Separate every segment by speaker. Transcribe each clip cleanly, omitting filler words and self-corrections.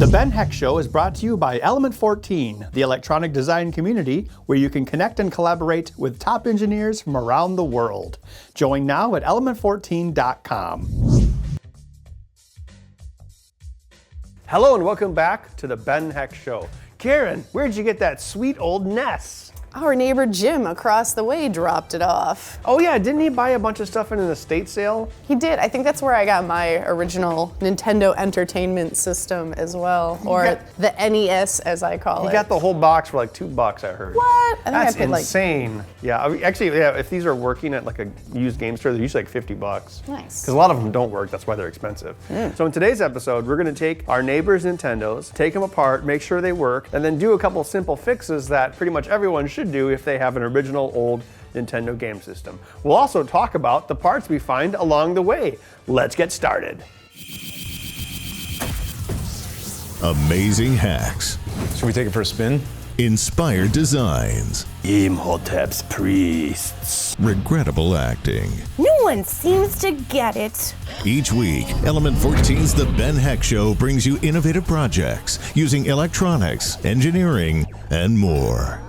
Speaker 1: The Ben Heck Show is brought to you by Element 14, the electronic design community where you can connect and collaborate with top engineers from around the world. Join now at element14.com. Hello and welcome back to the Ben Heck Show. Karen, where'd you get that sweet old NES?
Speaker 2: Our neighbor Jim across the way dropped it off.
Speaker 1: Oh yeah, didn't he buy a bunch of stuff in an estate sale?
Speaker 2: He did. I think that's where I got my original Nintendo Entertainment System as well, or the NES as I call it.
Speaker 1: He got the whole box for like $2, I heard.
Speaker 2: What? I think
Speaker 1: That's
Speaker 2: I paid
Speaker 1: insane. Yeah, I mean, actually, yeah, if these are working at like a used game store, they're usually like $50.
Speaker 2: Nice.
Speaker 1: Because a lot of them don't work, that's why they're expensive. So in today's episode, we're gonna take our neighbors' Nintendos, take them apart, make sure they work, and then do a couple simple fixes that pretty much everyone should do if they have an original old Nintendo game system. We'll also talk about the parts we find along the way. Let's get started.
Speaker 3: Amazing hacks.
Speaker 4: Should we take it for a spin?
Speaker 3: Inspired designs.
Speaker 1: Imhotep's priests.
Speaker 3: Regrettable acting.
Speaker 5: No one seems to get it.
Speaker 3: Each week, Element 14's The Ben Heck Show brings you innovative projects using electronics, engineering, and more.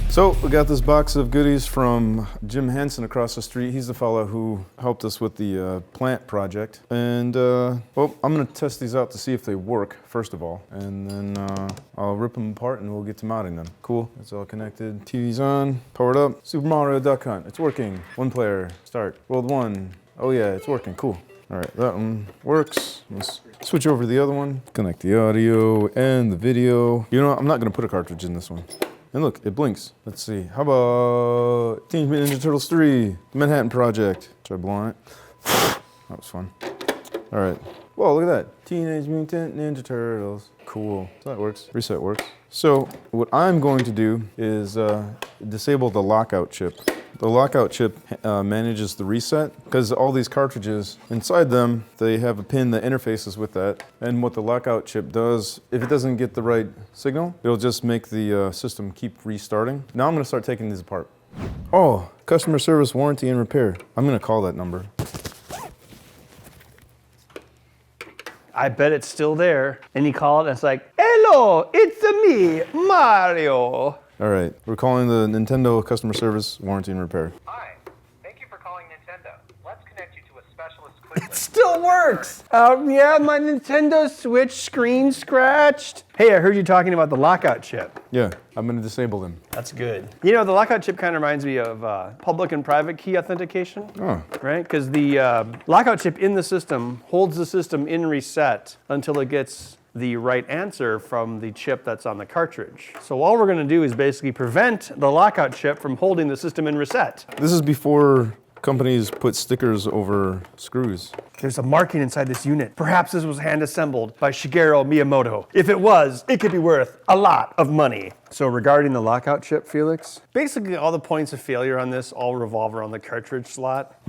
Speaker 4: So we got this box of goodies from Jim Henson across the street. He's the fellow who helped us with the plant project. And well, I'm gonna test these out to see if they work, first of all. And then I'll rip them apart and we'll get to mounting them. Cool, it's all connected. TV's on, powered up. Super Mario Duck Hunt, it's working. One player, start. World 1, oh yeah, it's working, cool. All right, that one works. Let's switch over to the other one. Connect the audio and the video. You know what, I'm not gonna put a cartridge in this one. And look, it blinks. Let's see. How about Teenage Mutant Ninja Turtles 3, The Manhattan Project? Try blowing it. That was fun. All right. Whoa, look at that. Teenage Mutant Ninja Turtles. Cool. So that works. Reset works. So what I'm going to do is disable the lockout chip. The lockout chip manages the reset because all these cartridges, inside them, they have a pin that interfaces with that. And what the lockout chip does, if it doesn't get the right signal, it'll just make the system keep restarting. Now I'm gonna start taking these apart. Oh, customer service warranty and repair. I'm gonna call that number.
Speaker 1: I bet it's still there. And you call it and it's like, hello, it's me, Mario.
Speaker 4: All right, we're calling the Nintendo customer service warranty and repair.
Speaker 6: Hi, thank you for calling Nintendo. Let's connect you to a specialist quickly.
Speaker 1: It still works. Yeah, my Nintendo Switch screen scratched. Hey, I heard you talking about the lockout chip.
Speaker 4: Yeah, I'm gonna disable them.
Speaker 1: That's good. You know, the lockout chip kind of reminds me of public and private key authentication.
Speaker 4: Oh.
Speaker 1: Right? Because the lockout chip in the system holds the system in reset until it gets the right answer from the chip that's on the cartridge. So all we're gonna do is basically prevent the lockout chip from holding the system in reset.
Speaker 4: This is before companies put stickers over screws.
Speaker 1: There's a marking inside this unit. Perhaps this was hand assembled by Shigeru Miyamoto. If it was, it could be worth a lot of money. So regarding the lockout chip, Felix, basically all the points of failure on this all revolve around the cartridge slot.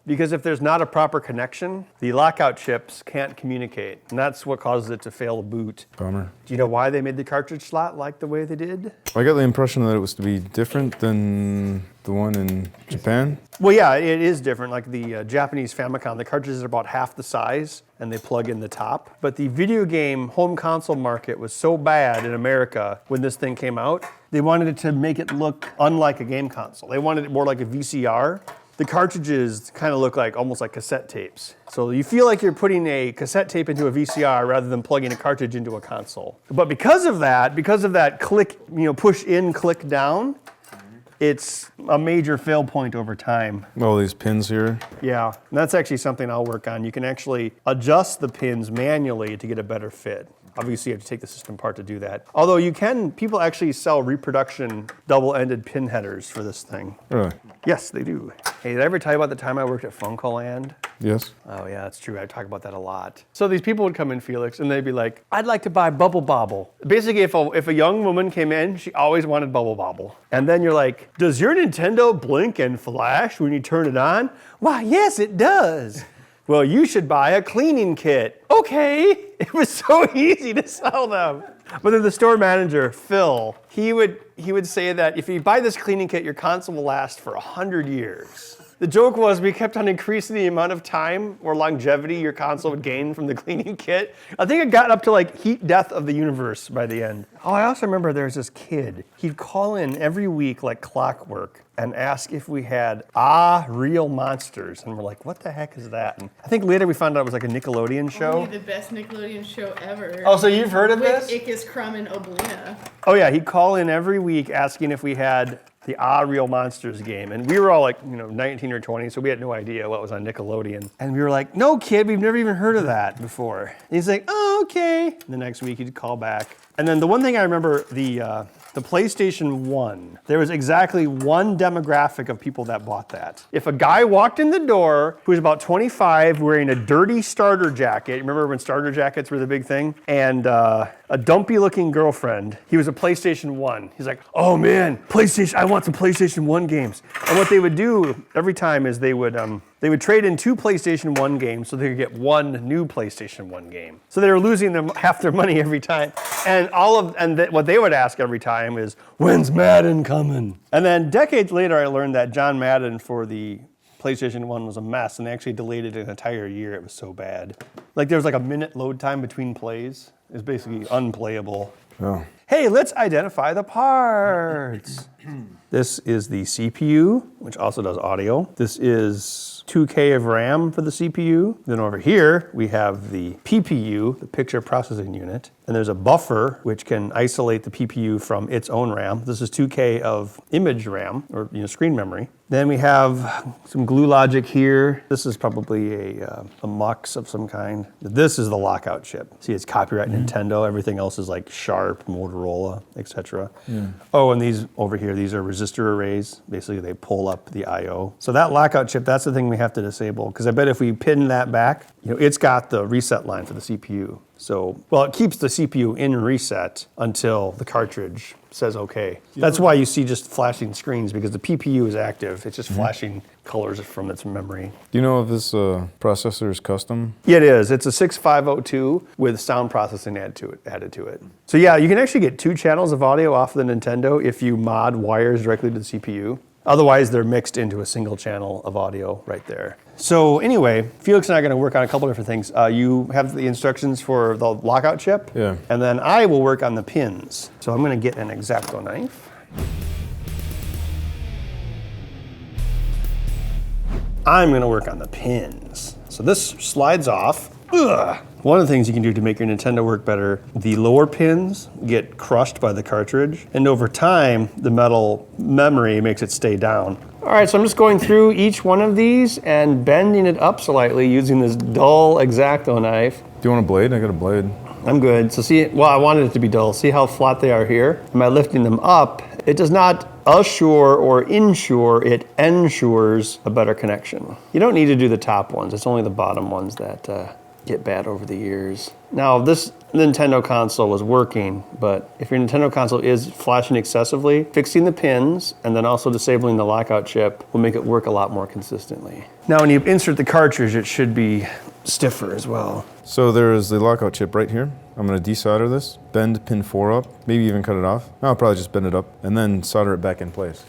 Speaker 1: Because if there's not a proper connection, the lockout chips can't communicate. And that's what causes it to fail to boot.
Speaker 4: Bummer.
Speaker 1: Do you know why they made the cartridge slot like the way they did?
Speaker 4: I got the impression that it was to be different than the one in Japan.
Speaker 1: Well, yeah, it is different. Like the Japanese Famicom, the cartridges are about half the size and they plug in the top. But the video game home console market was so bad in America when this thing came out, they wanted it to make it look unlike a game console. They wanted it more like a VCR. The cartridges kind of look like almost like cassette tapes. So you feel like you're putting a cassette tape into a VCR rather than plugging a cartridge into a console. But because of that click, push in, click down, it's a major fail point over time.
Speaker 4: All these pins here.
Speaker 1: Yeah, and that's actually something I'll work on. You can actually adjust the pins manually to get a better fit. Obviously, you have to take the system apart to do that. Although people actually sell reproduction double-ended pin headers for this thing.
Speaker 4: Really?
Speaker 1: Yes, they do. Hey, did I ever tell you about the time I worked at Funcoland?
Speaker 4: Yes.
Speaker 1: Oh yeah, that's true. I talk about that a lot. So these people would come in, Felix, and they'd be like, I'd like to buy Bubble Bobble. Basically, if a young woman came in, she always wanted Bubble Bobble. And then you're like, does your Nintendo blink and flash when you turn it on? Why, yes, it does. Well, you should buy a cleaning kit. Okay. It was so easy to sell them. But then the store manager, Phil, he would say that if you buy this cleaning kit, your console will last for 100 years. The joke was we kept on increasing the amount of time or longevity your console would gain from the cleaning kit. I think it got up to like heat death of the universe by the end. Oh, I also remember there was this kid. He'd call in every week like clockwork and ask if we had real monsters. And we're like, what the heck is that? And I think later we found out it was like a Nickelodeon show.
Speaker 2: The best Nickelodeon show ever.
Speaker 1: Oh, so you've heard of this?
Speaker 2: With Ickis, Crumb, and Oblina.
Speaker 1: Oh yeah, he'd call in every week asking if we had the Real Monsters game. And we were all like, 19 or 20, so we had no idea what was on Nickelodeon. And we were like, no kid, we've never even heard of that before. And he's like, oh, okay. And the next week he'd call back. And then the one thing I remember, the PlayStation 1, there was exactly one demographic of people that bought that. If a guy walked in the door who was about 25 wearing a dirty starter jacket, remember when starter jackets were the big thing? And a dumpy looking girlfriend, he was a PlayStation 1. He's like, oh man, PlayStation, I want some PlayStation 1 games. And what they would do every time is they would trade in 2 PlayStation 1 games so they could get 1 new PlayStation 1 game. So they were losing them half their money every time. And what they would ask every time is, when's Madden coming? And then decades later, I learned that John Madden for the PlayStation 1 was a mess, and they actually delayed it an entire year. It was so bad. Like there was like a minute load time between plays. It was basically unplayable.
Speaker 4: Oh.
Speaker 1: Hey, let's identify the parts. This is the CPU, which also does audio. This is 2K of RAM for the CPU. Then over here, we have the PPU, the picture processing unit. And there's a buffer, which can isolate the PPU from its own RAM. This is 2K of image RAM, or screen memory. Then we have some glue logic here. This is probably a mux of some kind. This is the lockout chip. See, it's copyright Nintendo. Everything else is like Sharp, Motorola, etc. Oh, and these over here, these are resistor arrays. Basically, they pull up the I/O. So that lockout chip, that's the thing we have to disable. Because I bet if we pin that back, it's got the reset line for the CPU. So, well, it keeps the CPU in reset until the cartridge says okay. That's why you see just flashing screens, because the PPU is active. It's just flashing colors from its memory.
Speaker 4: Do you know if this processor is custom?
Speaker 1: Yeah, it is. It's a 6502 with sound processing added to it. So yeah, you can actually get 2 channels of audio off of the Nintendo if you mod wires directly to the CPU. Otherwise, they're mixed into a single channel of audio right there. So anyway, Felix and I are going to work on a couple different things. You have the instructions for the lockout chip.
Speaker 4: Yeah.
Speaker 1: And then I will work on the pins. So I'm going to get an X-Acto knife. I'm going to work on the pins. So this slides off. Ugh. One of the things you can do to make your Nintendo work better, the lower pins get crushed by the cartridge, and over time, the metal memory makes it stay down. All right, so I'm just going through each one of these and bending it up slightly using this dull X-Acto knife.
Speaker 4: Do you want a blade? I got a blade.
Speaker 1: I'm good. So see, well, I wanted it to be dull. See how flat they are here? Am I lifting them up? It does not assure or ensure, it ensures a better connection. You don't need to do the top ones. It's only the bottom ones that get bad over the years. Now, this Nintendo console was working, but if your Nintendo console is flashing excessively, fixing the pins and then also disabling the lockout chip will make it work a lot more consistently. Now, when you insert the cartridge, it should be stiffer as well.
Speaker 4: So there is the lockout chip right here. I'm going to desolder this, bend pin 4 up, maybe even cut it off. I'll probably just bend it up and then solder it back in place.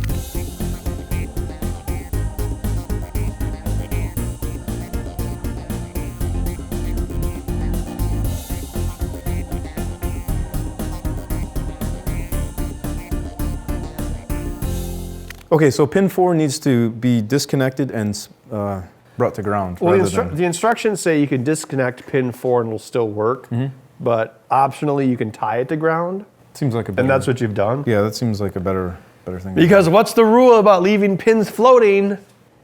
Speaker 4: Okay, so pin 4 needs to be disconnected and brought to ground.
Speaker 1: Well, the instructions say you can disconnect pin 4 and it'll still work, but optionally you can tie it to ground.
Speaker 4: Seems like a better,
Speaker 1: and that's what you've done?
Speaker 4: Yeah, that seems like a better thing.
Speaker 1: Because what's the rule about leaving pins floating?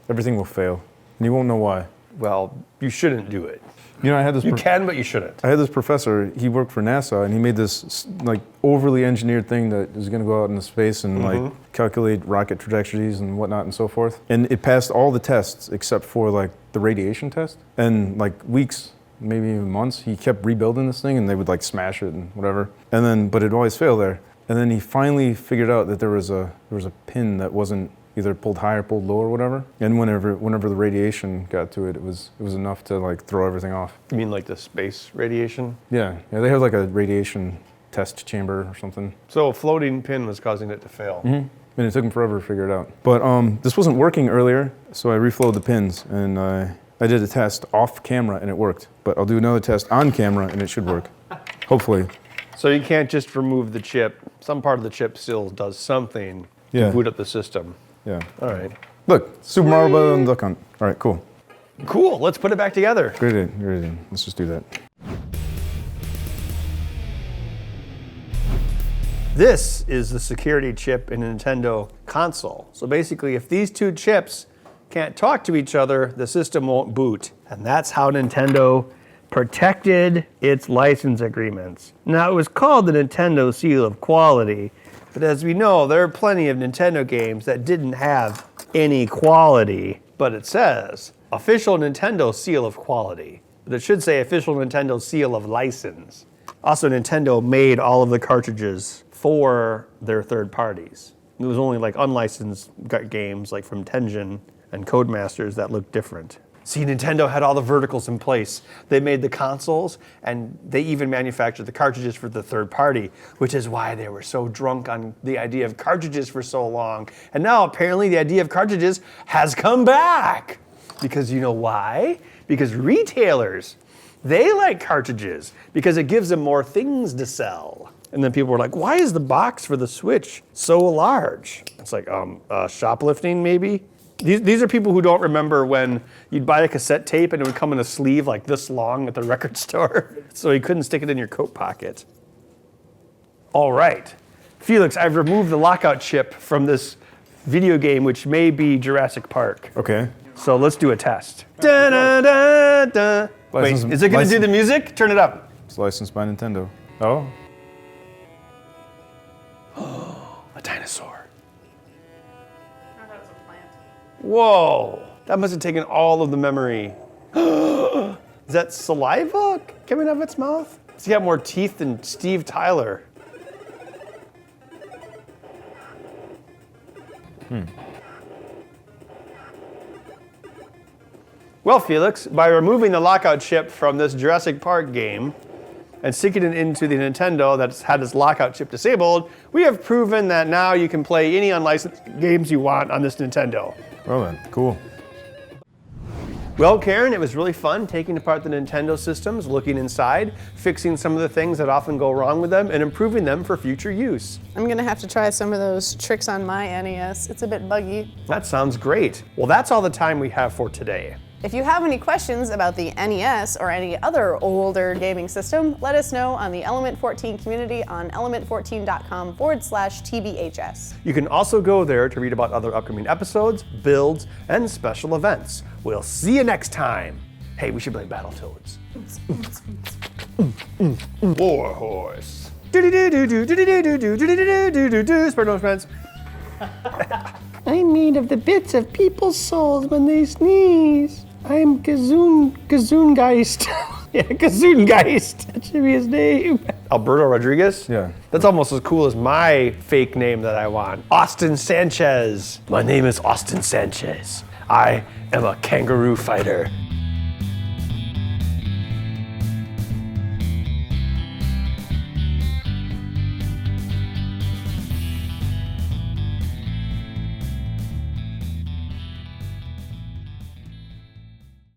Speaker 4: Everything will fail, and you won't know why.
Speaker 1: Well, you shouldn't do it.
Speaker 4: You know, I had this.
Speaker 1: You can, but you shouldn't.
Speaker 4: I had this professor. He worked for NASA, and he made this like overly engineered thing that is going to go out into space and like calculate rocket trajectories and whatnot and so forth. And it passed all the tests except for like the radiation test. And like weeks, maybe even months, he kept rebuilding this thing, and they would like smash it and whatever. And then, but it always failed there. And then he finally figured out that there was a pin that wasn't either pulled high or pulled low or whatever. And whenever the radiation got to it, it was enough to like throw everything off.
Speaker 1: You mean like the space radiation?
Speaker 4: Yeah, they have like a radiation test chamber or something.
Speaker 1: So a floating pin was causing it to fail.
Speaker 4: And it took them forever to figure it out. But this wasn't working earlier, so I reflowed the pins, and I did a test off camera, and it worked. But I'll do another test on camera, and it should work. Hopefully.
Speaker 1: So you can't just remove the chip. Some part of the chip still does something
Speaker 4: Yeah.
Speaker 1: to boot up the system.
Speaker 4: Yeah.
Speaker 1: All right.
Speaker 4: Look, Super Mario Bros. And Duck Hunt. All right, cool.
Speaker 1: Cool. Let's put it back together.
Speaker 4: Great idea. Let's just do that.
Speaker 1: This is the security chip in a Nintendo console. So basically, if these two chips can't talk to each other, the system won't boot. And that's how Nintendo protected its license agreements. Now, it was called the Nintendo Seal of Quality, but as we know, there are plenty of Nintendo games that didn't have any quality, but it says Official Nintendo Seal of Quality. But it should say Official Nintendo Seal of License. Also, Nintendo made all of the cartridges for their third parties. It was only like unlicensed games like from Tengen and Codemasters that looked different. See, Nintendo had all the verticals in place. They made the consoles, and they even manufactured the cartridges for the third party, which is why they were so drunk on the idea of cartridges for so long. And now apparently the idea of cartridges has come back. Because you know why? Because retailers, they like cartridges because it gives them more things to sell. And then people were like, why is the box for the Switch so large? It's like, shoplifting maybe? These are people who don't remember when you'd buy a cassette tape and it would come in a sleeve like this long at the record store. So you couldn't stick it in your coat pocket. All right. Felix, I've removed the lockout chip from this video game, which may be Jurassic Park.
Speaker 4: Okay.
Speaker 1: So let's do a test. Da, da, da, da. Wait, is it going to do the music? Turn it up.
Speaker 4: It's licensed by Nintendo. Oh?
Speaker 1: A dinosaur. Whoa, that must have taken all of the memory. Is that saliva coming out of its mouth? It's got more teeth than Steve Tyler. Well, Felix, by removing the lockout chip from this Jurassic Park game and sticking it into the Nintendo that's had its lockout chip disabled, we have proven that now you can play any unlicensed games you want on this Nintendo.
Speaker 4: Well then, cool.
Speaker 1: Well, Karen, it was really fun taking apart the Nintendo systems, looking inside, fixing some of the things that often go wrong with them, and improving them for future use.
Speaker 2: I'm gonna have to try some of those tricks on my NES. It's a bit buggy.
Speaker 1: That sounds great. Well, that's all the time we have for today.
Speaker 2: If you have any questions about the NES or any other older gaming system, let us know on the Element 14 community on element14.com/TBHS.
Speaker 1: You can also go there to read about other upcoming episodes, builds, and special events. We'll see you next time. Hey, we should play Battletoads. Warhorse. Spread no friends. I'm made of the bits of people's souls when they sneeze. I'm Gazoongeist. Yeah, Gazoongeist. That should be his name. Alberto Rodriguez?
Speaker 4: Yeah.
Speaker 1: That's almost as cool as my fake name that I want. Austin Sanchez. My name is Austin Sanchez. I am a kangaroo fighter.